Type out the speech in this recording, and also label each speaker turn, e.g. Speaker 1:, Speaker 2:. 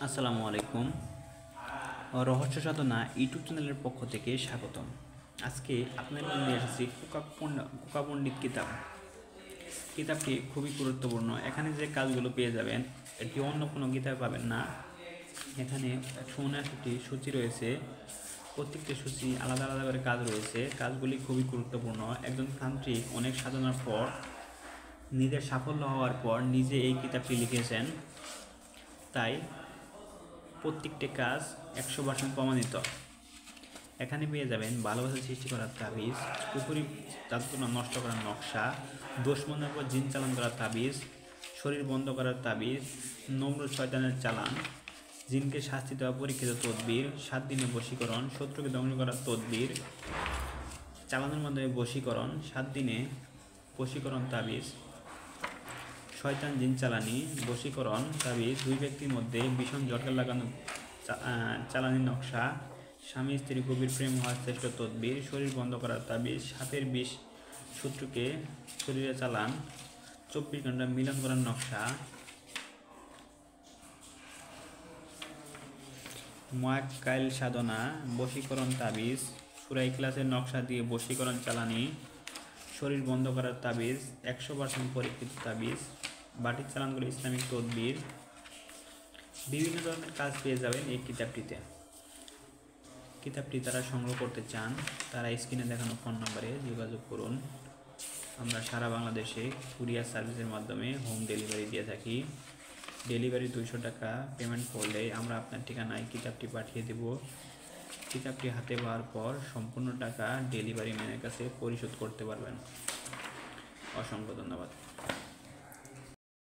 Speaker 1: আসসালামু আলাইকুম। রহস্য সাধনা ইউটিউব চ্যানেলের পক্ষ থেকে স্বাগতম। আজকে আপনাদের জন্য নিয়ে এসেছি খোকা পণ্ডিত কিতাবটি খুবই গুরুত্বপূর্ণ। এখানে যে কাজগুলো পেয়ে যাবেন এটি অন্য কোনো কিতাবে পাবেন না। এখানে ১৭৯টি সূচি রয়েছে, প্রত্যেকটি সূচি আলাদা আলাদা করে কাজ রয়েছে। কাজগুলি খুবই গুরুত্বপূর্ণ। একজন তান্ত্রিক অনেক সাধনার পর, নিজের সাফল্য হওয়ার পর নিজে এই কিতাবটি লিখেছেন, তাই প্রত্যেকটি কাজ ১০০% প্রমাণিত। এখানে পেয়ে যাবেন ভালোবাসা সৃষ্টি করার তাবিজ, কুফরি জাদুটনা নষ্ট করার নকশা, দুশমনের উপর জিন চালান করার তাবিজ, শরীর বন্ধ করার তাবিজ, নমরুদ শয়তানের চালান, জিনকে শাস্তি দেওয়া পরীক্ষিত তদবির, 7 দিনে বশীকরণ, শত্রুকে ধ্বংস করার তদবির, চালানোর মাধ্যমে বশীকরণ, 7 দিনে বশীকরণ তাবিজ, শয়তান জিন চালানি, বশীকরণ তাবিজ, 2 ব্যক্তির মধ্যে ভীষণ জটকা লাগানো চালানি নকশা, স্বামী স্ত্রী গভীর প্রেম হওয়ার শ্রেষ্ঠ তদবির, শরীর বন্ধ করার তাবিজ, সাপের বিষ শত্রুকে শরীরে চালান, 24 ঘন্টা মিলন করার নকশা, মোয়াক্কাইল সাধনা, বশীকরণ তাবিজ, সূরা ইখলাসের নকশা দিয়ে বশীকরণ চালানি, শরীর বন্ধ করার তাবিজ, 100% পরীক্ষিত তাবিজ, বাটির চালানগুলো ইসলামিক তদবির, বিভিন্ন ধরনের কাজ পেয়ে যাবেন এই কিতাবটিতে। কিতাবটি যারা সংগ্রহ করতে চান তারা স্ক্রিনে দেখানো ফোন নম্বরে যোগাযোগ করুন। আমরা সারা বাংলাদেশে কুরিয়ার সার্ভিসের মাধ্যমে হোম ডেলিভারি দিয়ে থাকি। ডেলিভারি 200 টাকা পেমেন্ট করলে আমরা আপনার ঠিকানায় কিতাবটি পাঠিয়ে দেব। কিতাবটি হাতে পাওয়ার পর সম্পূর্ণ টাকা ডেলিভারি ম্যানের কাছে পরিশোধ করতে পারবেন। অসংখ্য ধন্যবাদ।